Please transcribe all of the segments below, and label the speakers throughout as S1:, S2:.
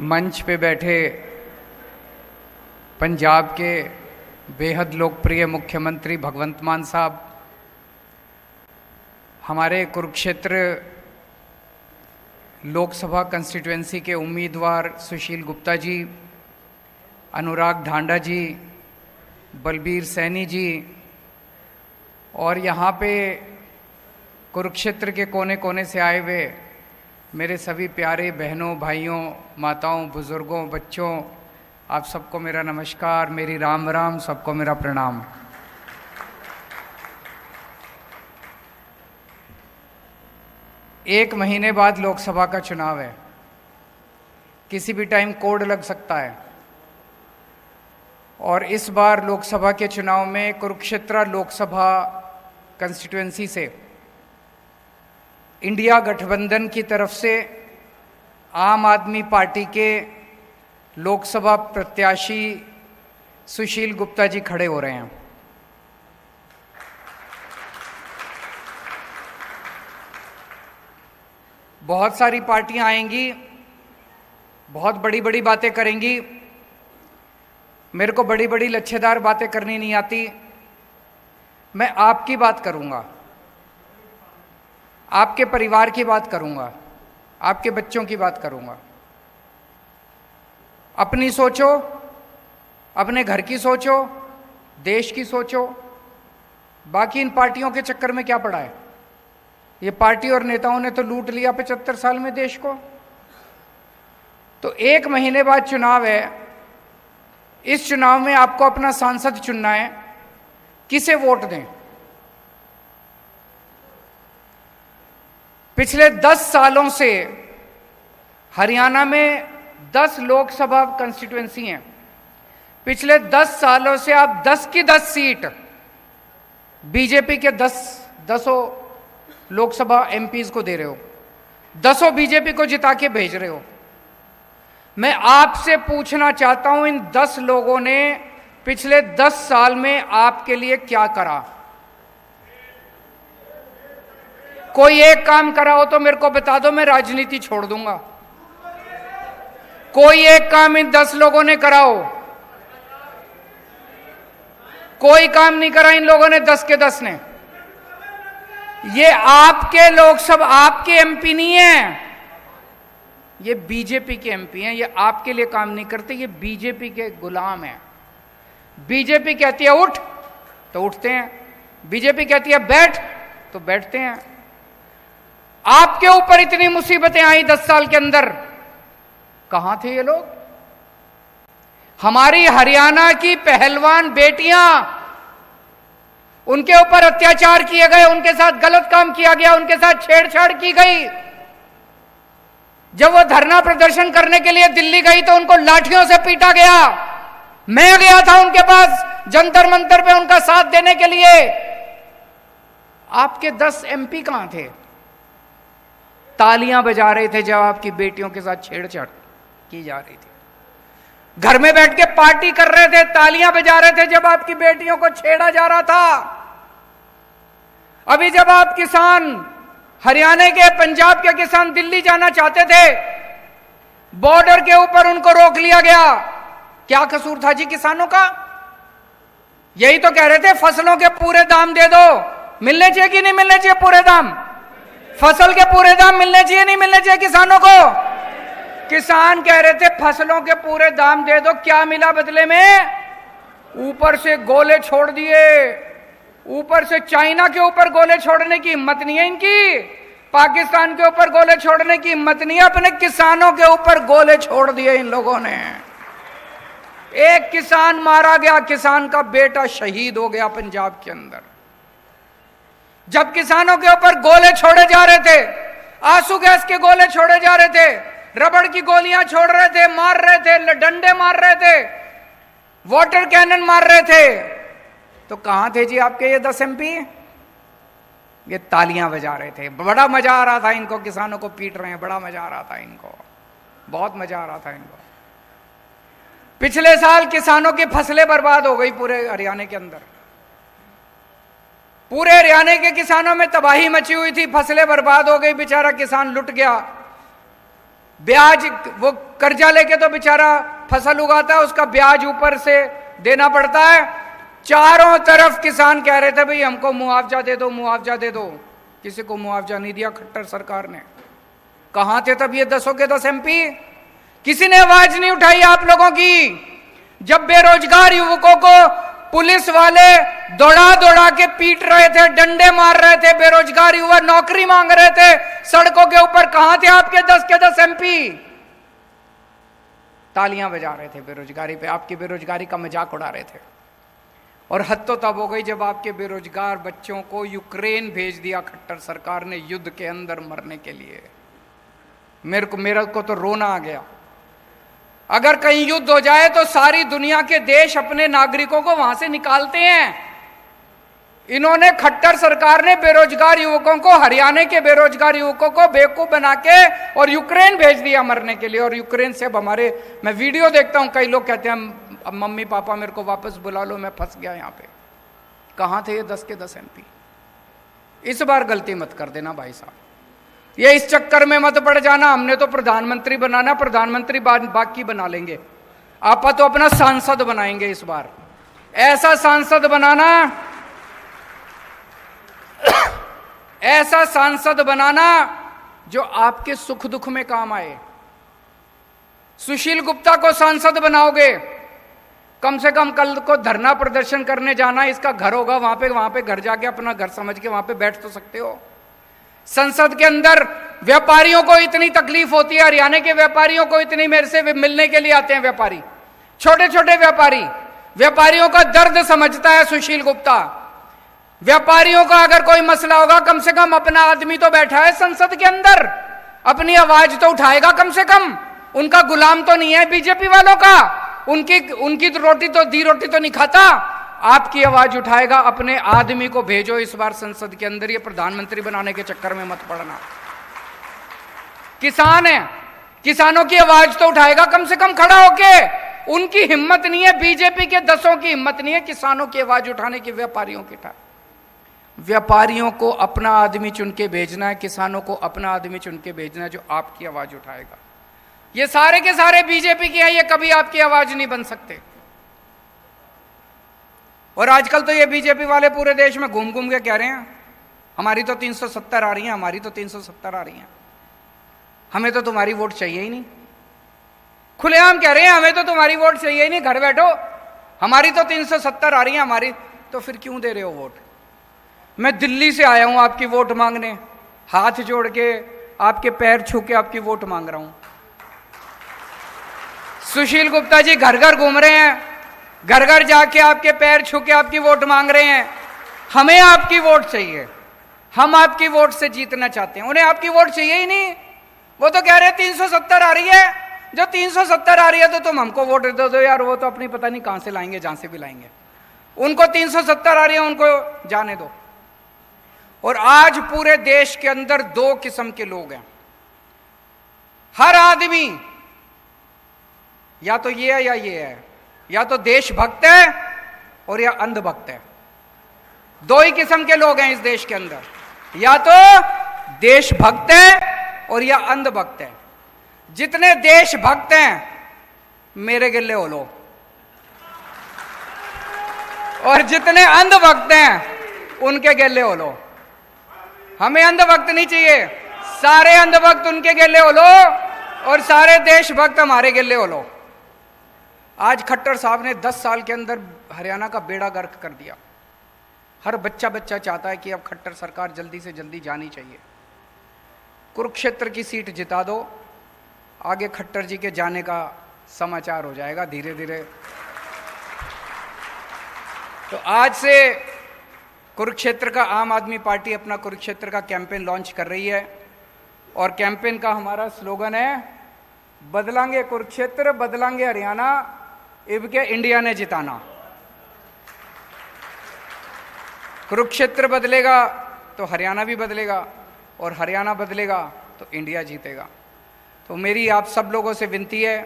S1: मंच पे बैठे पंजाब के बेहद लोकप्रिय मुख्यमंत्री भगवंत मान साहब, हमारे कुरुक्षेत्र लोकसभा कंस्टिट्यूएंसी के उम्मीदवार सुशील गुप्ता जी, अनुराग ढांडा जी, बलबीर सैनी जी और यहाँ पे कुरुक्षेत्र के कोने कोने से आए हुए मेरे सभी प्यारे बहनों, भाइयों, माताओं, बुजुर्गों, बच्चों, आप सबको मेरा नमस्कार, मेरी राम राम, सबको मेरा प्रणाम। एक महीने बाद लोकसभा का चुनाव है। किसी भी टाइम कोड लग सकता है और इस बार लोकसभा के चुनाव में कुरुक्षेत्र लोकसभा कंस्टिट्यूएंसी से इंडिया गठबंधन की तरफ से आम आदमी पार्टी के लोकसभा प्रत्याशी सुशील गुप्ता जी खड़े हो रहे हैं। बहुत सारी पार्टियां आएंगी, बहुत बड़ी बड़ी बातें करेंगी। मेरे को बड़ी बड़ी लच्छेदार बातें करनी नहीं आती। मैं आपकी बात करूंगा, आपके परिवार की बात करूंगा, आपके बच्चों की बात करूंगा। अपनी सोचो, अपने घर की सोचो, देश की सोचो। बाकी इन पार्टियों के चक्कर में क्या पड़ा है? ये पार्टी और नेताओं ने तो लूट लिया 75 साल में देश को। तो एक महीने बाद चुनाव है। इस चुनाव में आपको अपना सांसद चुनना है। किसे वोट दें? पिछले 10 सालों से हरियाणा में 10 लोकसभा कंस्टिट्यूएंसी हैं। पिछले 10 सालों से आप 10 की 10 सीट बीजेपी के 10 लोकसभा एमपीज को दे रहे हो, 10 बीजेपी को जिता के भेज रहे हो। मैं आपसे पूछना चाहता हूं, इन 10 लोगों ने पिछले 10 साल में आपके लिए क्या करा? कोई एक काम करा हो तो मेरे को बता दो, मैं राजनीति छोड़ दूंगा। कोई एक काम इन 10 लोगों ने करा हो? कोई काम नहीं करा इन लोगों ने, 10 के 10 ने। ये आपके लोकसभा, आपके एमपी नहीं है, ये बीजेपी के एमपी हैं। ये आपके लिए काम नहीं करते, ये बीजेपी के गुलाम हैं। बीजेपी कहती है उठ तो उठते हैं, बीजेपी कहती है बैठ तो बैठते हैं। आपके ऊपर इतनी मुसीबतें आई 10 साल के अंदर, कहां थे ये लोग? हमारी हरियाणा की पहलवान बेटियां, उनके ऊपर अत्याचार किए गए, उनके साथ गलत काम किया गया, उनके साथ छेड़छाड़ की गई। जब वो धरना प्रदर्शन करने के लिए दिल्ली गई तो उनको लाठियों से पीटा गया। मैं गया था उनके पास जंतर मंतर पे उनका साथ देने के लिए। आपके 10 एमपी कहां थे? तालियां बजा रहे थे जब आपकी बेटियों के साथ छेड़छाड़ की जा रही थी। घर में बैठ के पार्टी कर रहे थे, तालियां बजा रहे थे जब आपकी बेटियों को छेड़ा जा रहा था। अभी जब आप किसान, हरियाणा के, पंजाब के किसान दिल्ली जाना चाहते थे, बॉर्डर के ऊपर उनको रोक लिया गया। क्या कसूर था जी किसानों का? यही तो कह रहे थे फसलों के पूरे दाम दे दो। मिलने चाहिए कि नहीं मिलने चाहिए पूरे दाम? फसल के पूरे दाम मिलने चाहिए नहीं मिलने चाहिए किसानों को? किसान कह रहे थे फसलों के पूरे दाम दे दो। क्या मिला बदले में? ऊपर से गोले छोड़ दिए। ऊपर से चाइना के ऊपर गोले छोड़ने की हिम्मत नहीं है इनकी, पाकिस्तान के ऊपर गोले छोड़ने की हिम्मत नहीं है, अपने किसानों के ऊपर गोले छोड़ दिए इन लोगों ने। एक किसान मारा गया, किसान का बेटा शहीद हो गया पंजाब के अंदर। जब किसानों के ऊपर गोले छोड़े जा रहे थे, आंसू गैस के गोले छोड़े जा रहे थे, रबड़ की गोलियां छोड़ रहे थे, मार रहे थे, डंडे मार रहे थे, वाटर कैनन मार रहे थे, तो कहां थे जी आपके ये 10 एमपी? ये तालियां बजा रहे थे। बड़ा मजा आ रहा था इनको, किसानों को पीट रहे हैं, बड़ा मजा आ रहा था इनको, बहुत मजा आ रहा था इनको। पिछले साल किसानों की फसलें बर्बाद हो गई पूरे हरियाणा के अंदर। पूरे हरियाणा के किसानों में तबाही मची हुई थी, फसलें बर्बाद हो गई, बेचारा किसान लुट गया। ब्याज, वो कर्जा लेके तो बेचारा फसल उगाता है, उसका ब्याज ऊपर से देना पड़ता है। चारों तरफ किसान कह रहे थे भाई हमको मुआवजा दे दो, मुआवजा दे दो। किसी को मुआवजा नहीं दिया खट्टर सरकार ने। कहां थे तब ये 10 के 10 MP? किसी ने आवाज नहीं उठाई आप लोगों की। जब बेरोजगार युवकों को पुलिस वाले दौड़ा दौड़ा के पीट रहे थे, डंडे मार रहे थे, बेरोजगार युवा नौकरी मांग रहे थे सड़कों के ऊपर, कहां थे आपके 10 के 10 MP? तालियां बजा रहे थे बेरोजगारी पे, आपकी बेरोजगारी का मजाक उड़ा रहे थे। और हद तो तब हो गई जब आपके बेरोजगार बच्चों को यूक्रेन भेज दिया खट्टर सरकार ने युद्ध के अंदर मरने के लिए। मेरे को तो रोना आ गया। अगर कहीं युद्ध हो जाए तो सारी दुनिया के देश अपने नागरिकों को वहां से निकालते हैं। इन्होंने, खट्टर सरकार ने बेरोजगार युवकों को, हरियाणा के बेरोजगार युवकों को बेवकूफ बना के और यूक्रेन भेज दिया मरने के लिए। और यूक्रेन से अब हमारे, मैं वीडियो देखता हूं, कई लोग कहते हैं अब मम्मी पापा मेरे को वापस बुला लो, मैं फंस गया यहां पे। कहां थे ये 10 के 10 MP? इस बार गलती मत कर देना भाई साहब, ये इस चक्कर में मत पड़ जाना हमने तो प्रधानमंत्री बनाना, प्रधानमंत्री बाकी बना लेंगे, आप तो अपना सांसद बनाएंगे इस बार। ऐसा सांसद बनाना, ऐसा सांसद बनाना जो आपके सुख दुख में काम आए। सुशील गुप्ता को सांसद बनाओगे, कम से कम कल को धरना प्रदर्शन करने जाना, इसका घर होगा वहां पे घर जाके अपना घर समझ के वहां पे बैठ तो सकते हो। संसद के अंदर व्यापारियों को इतनी तकलीफ होती है, हरियाणा के व्यापारियों को इतनी, मेरे से मिलने के लिए आते हैं व्यापारी, छोटे छोटे व्यापारी, व्यापारियों का दर्द समझता है सुशील गुप्ता। व्यापारियों का अगर कोई मसला होगा, कम से कम अपना आदमी तो बैठा है संसद के अंदर, अपनी आवाज तो उठाएगा कम से कम। उनका गुलाम तो नहीं है बीजेपी वालों का, उनकी तो रोटी तो दी रोटी तो नहीं खाता, आपकी आवाज उठाएगा। अपने आदमी को भेजो इस बार संसद के अंदर, ये प्रधानमंत्री बनाने के चक्कर में मत पड़ना। किसान है, किसानों की आवाज तो उठाएगा कम से कम खड़ा होके। उनकी हिम्मत नहीं है, बीजेपी के 10 की हिम्मत नहीं है किसानों की आवाज उठाने की, व्यापारियों की। व्यापारियों को अपना आदमी चुन के भेजना है, किसानों को अपना आदमी चुन के भेजना है जो आपकी आवाज उठाएगा। ये सारे के सारे बीजेपी के हैं, ये कभी आपकी आवाज नहीं बन सकते। और आजकल तो ये बीजेपी वाले पूरे देश में घूम घूम के कह रहे हैं हमारी तो 370 आ रही हैं, हमारी तो 370 आ रही हैं, हमें तो तुम्हारी वोट चाहिए ही नहीं। खुलेआम कह रहे हैं हमें तो तुम्हारी वोट चाहिए ही नहीं, घर बैठो, हमारी तो 370 आ रही है हमारी। तो फिर क्यों दे रहे हो वोट? मैं दिल्ली से आया हूं आपकी वोट मांगने, हाथ जोड़ के आपके पैर छू के आपकी वोट मांग रहा हूं। सुशील गुप्ता जी घर घर घूम रहे हैं, घर घर जाके आपके पैर छू के आपकी वोट मांग रहे हैं। हमें आपकी वोट चाहिए, हम आपकी वोट से जीतना चाहते हैं, उन्हें आपकी वोट चाहिए ही नहीं। वो तो कह रहे हैं 370 आ रही है, जो 370 आ रही है तो तुम हमको वोट दे दो यार, वो तो अपनी पता नहीं कहां से लाएंगे, जहां से भी लाएंगे, उनको 370 आ रही है, उनको जाने दो। और आज पूरे देश के अंदर 2 किस्म के लोग हैं। हर आदमी या तो ये है या ये है, या तो देशभक्त है और या अंधभक्त है। 2 ही किस्म के लोग हैं इस देश के अंदर, या तो देशभक्त है और या अंधभक्त है। जितने देशभक्त हैं मेरे गिल्ले हो लो, और जितने अंधभक्त हैं उनके गिल्ले हो लो। हमें अंधभक्त नहीं चाहिए, सारे अंधभक्त उनके गिल्ले हो लो और सारे देशभक्त हमारे गिल्ले हो लो। आज खट्टर साहब ने 10 साल के अंदर हरियाणा का बेड़ा गर्क कर दिया। हर बच्चा चाहता है कि अब खट्टर सरकार जल्दी से जल्दी जानी चाहिए। कुरुक्षेत्र की सीट जिता दो, आगे खट्टर जी के जाने का समाचार हो जाएगा धीरे धीरे। तो आज से कुरुक्षेत्र का आम आदमी पार्टी अपना कुरुक्षेत्र का कैंपेन लॉन्च कर रही है, और कैंपेन का हमारा स्लोगन है बदलांगे कुरुक्षेत्र, बदलांगे हरियाणा, इबके इंडिया ने जिताना। कुरुक्षेत्र बदलेगा तो हरियाणा भी बदलेगा, और हरियाणा बदलेगा तो इंडिया जीतेगा। तो मेरी आप सब लोगों से विनती है,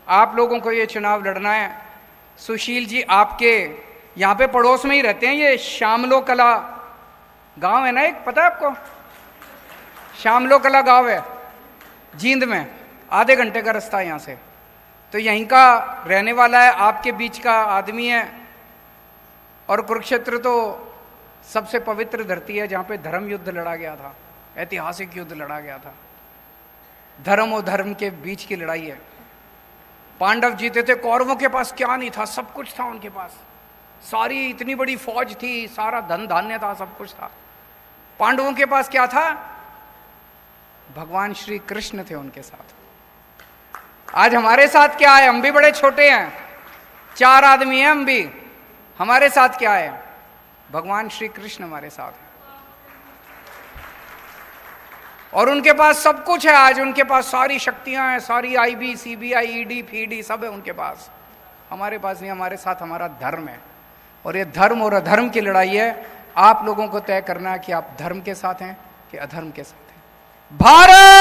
S1: आप लोगों को ये चुनाव लड़ना है। सुशील जी आपके यहाँ पे पड़ोस में ही रहते हैं, ये श्यामलो कला गांव है ना एक, पता है आपको? श्यामलो कला गांव है जींद में, आधे घंटे का रास्ता है यहाँ से। तो यहीं का रहने वाला है, आपके बीच का आदमी है। और कुरुक्षेत्र तो सबसे पवित्र धरती है जहाँ पे धर्म युद्ध लड़ा गया था, ऐतिहासिक युद्ध लड़ा गया था। धर्म और धर्म के बीच की लड़ाई है। पांडव जीते थे, कौरवों के पास क्या नहीं था, सब कुछ था उनके पास। सारी इतनी बड़ी फौज थी, सारा धन धान्य था, सब कुछ था। पांडवों के पास क्या था? भगवान श्री कृष्ण थे उनके साथ। आज हमारे साथ क्या है? हम भी बड़े छोटे हैं, 4 आदमी हैं हम भी। हमारे साथ क्या है? भगवान श्री कृष्ण हमारे साथ है। और उनके पास सब कुछ है। आज उनके पास सारी शक्तियां हैं, सारी आईबी, सीबीआई, ईडी, फीडी सब है उनके पास। हमारे पास नहीं, हमारे साथ हमारा धर्म है। और ये धर्म और अधर्म की लड़ाई है। आप लोगों को तय करना है कि आप धर्म के साथ हैं कि अधर्म के साथ हैं। भारत